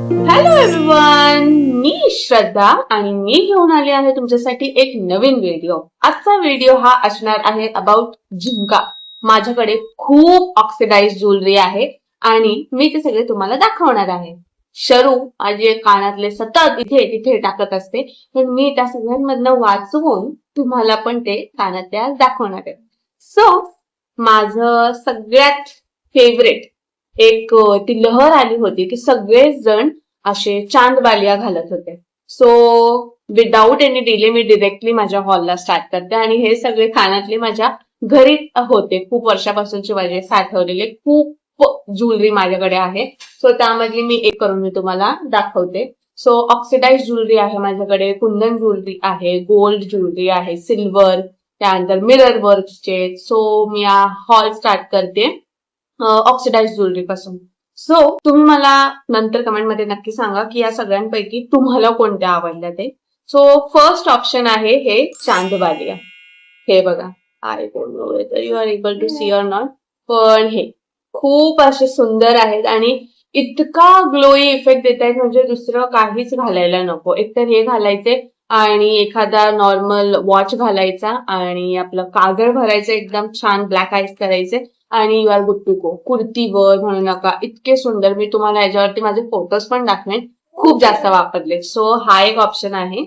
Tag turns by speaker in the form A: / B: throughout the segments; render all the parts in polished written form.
A: Hello everyone, मी श्रद्धा आणि मी घेऊन आले आहे तुमच्यासाठी एक नवीन व्हिडिओ. आजचा व्हिडिओ हा असणार आहे अबाउट झुमका. माझ्याकडे खूप ऑक्सिडाइज ज्वेलरी आहे आणि मी ते सगळे तुम्हाला दाखवणार आहे. शरू माझे कानातले सतत इथे तिथे टाकत असते, पण मी त्या सगळ्यांमधनं वाचवून तुम्हाला पण ते कानातले आज दाखवणार आहे. सो माझं सगळ्यात फेवरेट एक ती लहर आली होती की सगळेच जण असे चांद बालिया घालत होते. सो विदाऊट एनी डिले मी डिरेक्टली माझ्या हॉलला स्टार्ट करते आणि हे सगळे कानातले माझ्या घरी होते. खूप वर्षापासूनचे माझे साठवलेले खूप ज्वेलरी माझ्याकडे आहे. सो त्यामधली मी एक करून मी तुम्हाला दाखवते. सो ऑक्सिडाइज ज्वेलरी आहे माझ्याकडे, कुंदन ज्वेलरी आहे, गोल्ड ज्वेलरी आहे, सिल्वर, त्यानंतर मिरर वर्कचे. सो मी हॉल स्टार्ट करते ऑक्सिडाइज ज्वेलरी पासून. सो तुम्ही मला नंतर कमेंटमध्ये नक्की सांगा की या सगळ्यांपैकी तुम्हाला कोणत्या आवडल्या ते. सो फर्स्ट ऑप्शन आहे हे चांदबालिया. हे बघा, I don't know whether you are able to see or not, पण हे खूप असे सुंदर आहेत आणि इतका ग्लोई इफेक्ट देत आहेत म्हणजे दुसरं काहीच घालायला नको. एकतर हे घालायचे आणि एखादा नॉर्मल वॉच घालायचा आणि आपलं काजळ भरायचं, एकदम छान ब्लॅक आईज करायचे आणि you are good to go. कुर्तीवर म्हणू नका, इतके सुंदर. मी तुम्हाला याच्यावरती माझे फोटोज पण दाखवेन, खूप जास्त वापरले. सो हा एक ऑप्शन आहे.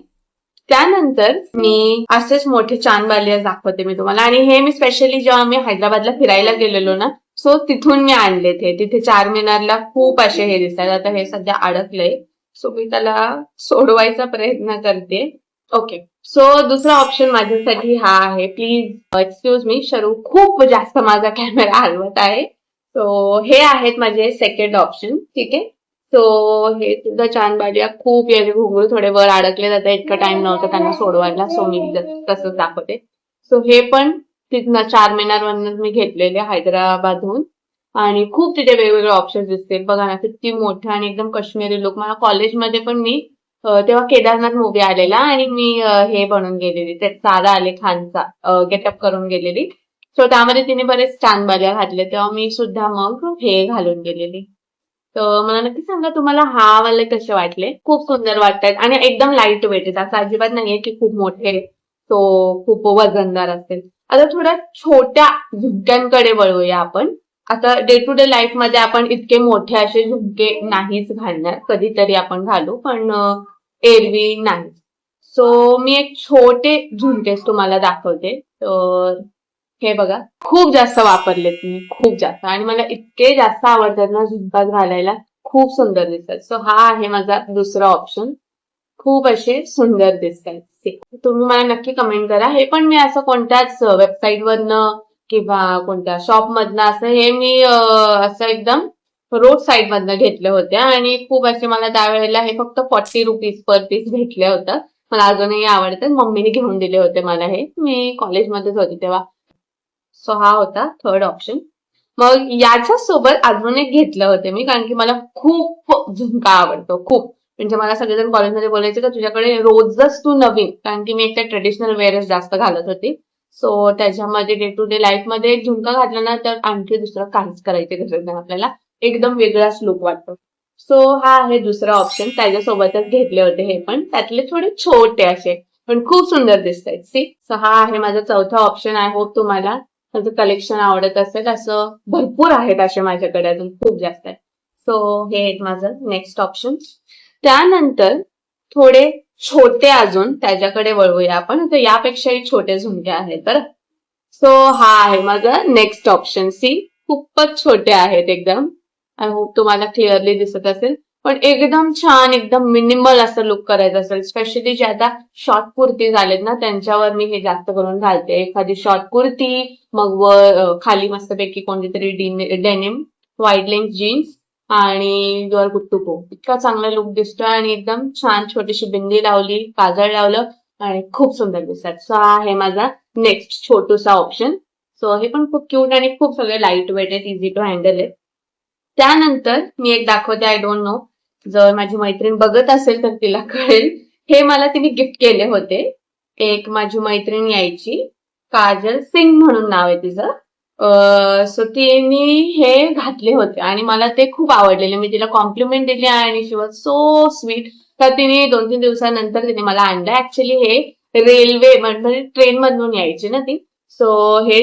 A: त्यानंतर मी असेच मोठे चांदबालिया दाखवते मी तुम्हाला आणि हे मी स्पेशली जेव्हा आम्ही हैदराबादला फिरायला गेलेलो ना, सो तिथून मी आणले ते. तिथे चारमिनारला खूप असे हे दिसतात. आता हे सध्या अडकलंय, सो मी त्याला सोडवायचा प्रयत्न करते. ओके, सो दुसरा ऑप्शन माझ्यासाठी हा आहे. प्लीज एक्सक्यूज मी, शरू खूप जास्त माझा कॅमेरा हलवत आहे. सो हे आहेत माझे सेकंड ऑप्शन. ठीक आहे. सो हे सुद्धा चांदबालिया खूप याचे घुंगरू थोडे वर अडकले जातात, इतका टाइम नव्हता त्यांना सोडवायला. सो मी तसंच दाखवते. सो हे पण तिथनं चारमिनारवरनं मी घेतलेले हैदराबादहून आणि खूप तिथे वेगवेगळे ऑप्शन दिसते. बघा ना किती मोठे आणि एकदम काश्मीरी लुक. मला कॉलेजमध्ये पण मी तेव्हा केदारनाथ मूवी आलेला आणि मी हे बनून गेलेली, ते सारा अली खानचा गेटअप करून गेलेली. सो त्यामध्ये तिने बरेच चांदबालिया घातले, तेव्हा मी सुद्धा मग हे घालून गेलेली. तर मला नक्की सांगा तुम्हाला हा वाले कसे वाटले. खूप सुंदर वाटतात आणि एकदम लाईट वेट आहेत. असं अजिबात नाहीये की खूप मोठे तो खूप वजनदार असेल. आता थोड्या छोट्या झुमक्यांकडे वळूया आपण. आता डे टू डे लाईफ मध्ये आपण इतके मोठे असे झुमके नाहीच घालणार, कधीतरी आपण घालू, पण एरवी नाही. सो मी एक छोटे झुमकेच तुम्हाला दाखवते. तर हे बघा, खूप जास्त वापरलेत मी, खूप जास्त, आणि मला इतके जास्त आवडतात ना झुमकाच घालायला, खूप सुंदर दिसतात. सो हा आहे माझा दुसरा ऑप्शन. खूप असे सुंदर दिसतात. तुम्ही मला नक्की कमेंट करा. हे पण मी असं कोणत्याच वेबसाईटवरनं किंवा कोणत्या शॉप मधनं असं हे मी असं एकदम रोड साईड मधनं घेतले होते आणि खूप असे मला त्यावेळेला हे फक्त 40 रुपीज पर पीस भेटले होतं. मला अजूनही आवडतात. मम्मीने घेऊन दिले होते मला हे, मी कॉलेजमध्येच होती तेव्हा. सो हा होता थर्ड ऑप्शन. मग याच्यासोबत अजून एक घेतलं होते मी, कारण की मला खूप झुमका आवडतो, खूप. म्हणजे मला सगळेजण कॉलेजमध्ये बोलायचे का तुझ्याकडे रोजच तू नवीन, कारण की मी एक तर ट्रेडिशनल वेअरच जास्त घालत होती. सो त्याच्यामध्ये डे टू डे लाईफ मध्ये एक झुमका घातला ना तर आणखी दुसरं काहीच करायचे गरज नाही आपल्याला, एकदम वेगळाच लुक वाटतो. सो हा आहे दुसरा ऑप्शन. त्याच्यासोबतच घेतले होते हे पण, त्यातले थोडे छोटे असे पण खूप सुंदर दिसत आहेत. सी, सो हा आहे माझा चौथा ऑप्शन. आय होप तुम्हाला माझं कलेक्शन आवडत असेल. असं भरपूर आहेत असे माझ्याकडे, अजून खूप जास्त आहे. सो हे आहेत माझं नेक्स्ट ऑप्शन. त्यानंतर थोडे छोटे अजून त्याच्याकडे वळूया आपण. तर यापेक्षाही छोटे झुमके आहेत बरं. सो हा आहे माझं नेक्स्ट ऑप्शन. सी, खूपच छोटे आहेत एकदम. आय होप तुम्हाला क्लिअरली दिसत असेल. पण एकदम छान, एकदम मिनिमल असं लुक करायचं असेल, स्पेशली जे आता शॉर्ट कुर्ती झालेत ना त्यांच्यावर मी हे जास्त करून घालते. एखादी शॉर्ट कुर्ती, मग वर खाली मस्तपैकी कोणतीतरी डेनिम व्हाईट लेंथ जीन्स आणि युअर गुड टू गो. इतका चांगला लुक दिसतोय आणि एकदम छान छोटीशी बिंदी लावली, काजळ लावलं आणि खूप सुंदर दिसतात. सो हा आहे माझा नेक्स्ट छोटूसा ऑप्शन. सो हे पण खूप क्यूट आणि खूप सगळे लाईट वेट आहेत, इझी टू हँडल आहे. त्यानंतर मी एक दाखवते. आय डोंट नो, जर माझी मैत्रीण बघत असेल तर तिला कळेल. हे मला तिने गिफ्ट केले होते. एक माझी मैत्रीण यायची, काजल सिंग म्हणून नाव आहे तिचं. सो तिने हे घातले होते आणि मला ते खूप आवडलेले. मी तिला कॉम्प्लिमेंट दिली आणि शी वॉज सो स्वीट. तर तिने 2-3 दिवसानंतर तिने मला आणलं. ऍक्च्युली हे रेल्वे म्हणजे ट्रेन मधून यायची ना ती. सो हे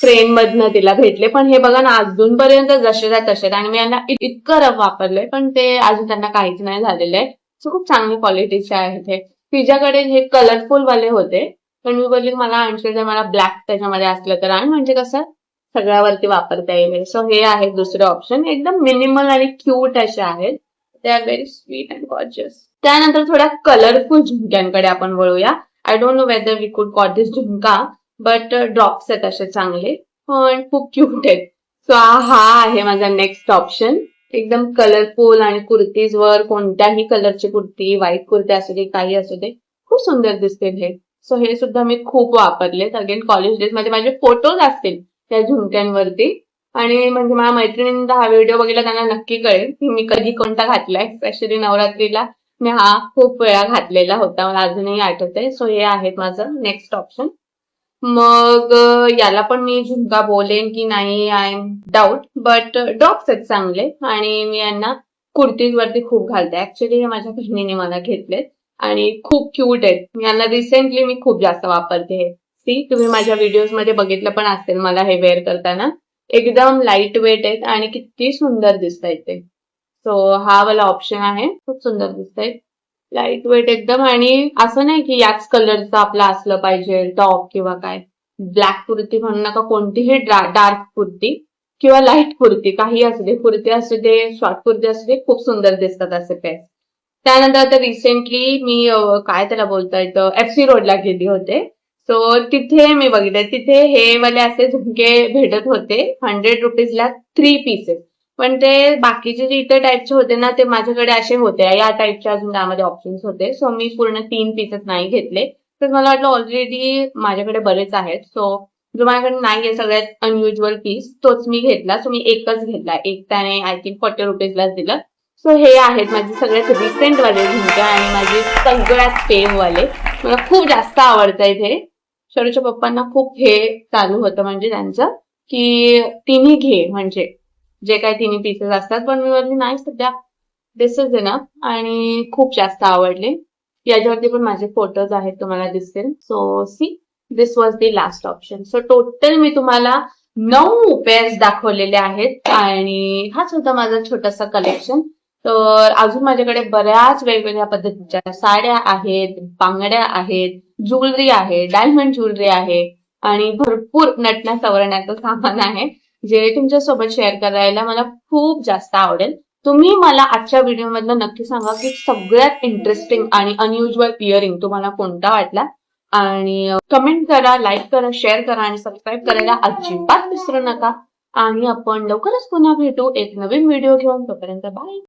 A: ट्रेन मधनं तिला भेटले. पण हे बघा ना अजूनपर्यंत जसे त्या तसे आणि मी यांना इतकं रफ वापरलंय पण ते अजून त्यांना काहीच नाही झालेलं आहे. सो खूप चांगली क्वालिटीचे आहेत हे. तिच्याकडे हे कलरफुल वाले होते. पण मी बोलली मला आणशील तर मला ब्लॅक त्याच्यामध्ये असलं तर आण म्हणजे कसं सगळ्यावरती वापरता येईल. सो हे आहे दुसरे ऑप्शन. एकदम मिनिमल आणि क्यूट असे आहेत. They are very sweet and gorgeous. त्यानंतर थोड्या कलरफुल झुमक्यांकडे आपण वळूया. I don't know whether we could call this jhumka but drops आहेत असे चांगले पण खूप क्यूट आहेत. सो हा आहे माझा नेक्स्ट ऑप्शन. एकदम कलरफुल आणि कुर्तीजवर कोणत्याही कलरची कुर्ती, व्हाईट कुर्ती असू दे, काही असू दे, खूप सुंदर दिसतील हे. सो हे सुद्धा मी खूप वापरलेत. अगेन कॉलेज डेज मध्ये माझे फोटोज असतील त्या झुमक्यांवरती आणि म्हणजे माझ्या मैत्रिणींचा हा व्हिडिओ बघितला त्यांना नक्की कळेल की मी कधी कोणता घातलाय. स्पेशली नवरात्रीला मी हा खूप वेळा घातलेला होता. मला अजूनही आठवतंय. सो हे आहेत माझं नेक्स्ट ऑप्शन. मग याला पण मी झुमका बोलेन की नाही I am doubt but drops आहेत चांगले आणि मी यांना कुर्तीज वरती खूप घालते. ऍक्च्युली हे माझ्या बहिणीने मला घेतलेत आणि खूप क्यूट आहेत. यांना रिसेंटली मी खूप जास्त वापरते हे. सी तुम्ही माझ्या व्हिडिओज मध्ये बघितलं पण असेल मला हे वेअर करताना. एकदम लाईट वेट आहेत आणि किती सुंदर दिसत आहेत ते. सो हा वाला ऑप्शन आहे. खूप सुंदर दिसत आहेत. लाईट वेट एकदम आणि असं नाही की याच कलरचं आपलं असलं पाहिजे टॉप किंवा काय. ब्लॅक कुर्ती म्हणू नका कोणतीही डार्क कुर्ती किंवा लाईट कुर्ती काही असू दे, कुर्ती असू दे, शॉर्ट कुर्ती असू दे, खूप सुंदर दिसतात असे पॅच. त्यानंतर आता रिसेंटली मी काय त्याला बोलता येतं FC रोडला गेली होते. सो तिथे मी बघितले तिथे हे वाले असे झुमके भेटत होते 100 रुपीजला 3 पीसेस. पण ते बाकीचे जे इतर टाईपचे होते ना ते माझ्याकडे असे होते या टाईपचे अजून त्यामध्ये ऑप्शन्स होते. सो मी पूर्ण 3 पीसेस नाही घेतले. तर मला वाटलं ऑलरेडी माझ्याकडे बरेच आहेत. सो जो माझ्याकडे नाहीये सगळ्यात अनयुज्युअल पीस तोच मी घेतला. सो मी एकच घेतला. एक त्याने आय थिंक 40 रुपीजलाच दिलं. सो हे आहेत माझे सगळ्यात रिसेंट वाले झुमके आणि माझे सगळ्यात फेव वाले. मला खूप जास्त आवडतायत हे. शरूच्या पप्पांना खूप हे चालू होतं म्हणजे त्यांचं की तिन्ही घे म्हणजे जे काही तिन्ही पीसेस असतात. पण मी बोलली नाही सध्या दिस इज इनफ आणि खूप जास्त आवडले. याच्यावरती पण माझे फोटोज आहेत तुम्हाला दिसतील. So see this was the last option. So total मी तुम्हाला 9 पेअर्स दाखवलेले आहेत आणि हाच होता माझा छोटासा कलेक्शन. तर अजून माझ्याकडे बऱ्याच वेगवेगळ्या पद्धतीच्या साड्या आहेत, बांगड्या आहेत, ज्वेलरी आहे, डायमंड ज्वेलरी आहे आणि भरपूर नटण्या सवरण्याचं सामान आहे जे तुमच्यासोबत शेअर करायला मला खूप जास्त आवडेल. तुम्ही मला आजच्या व्हिडिओ मधलं नक्की सांगा की सगळ्यात इंटरेस्टिंग आणि अनयुज्युअल इयरिंग तुम्हाला कोणता वाटला आणि कमेंट करा, लाईक करा, शेअर करा आणि सबस्क्राईब करायला अजिबात विसरू नका. आणि आपण लवकरच पुन्हा भेटू एक नवीन व्हिडिओ घेऊन. तोपर्यंत बाय.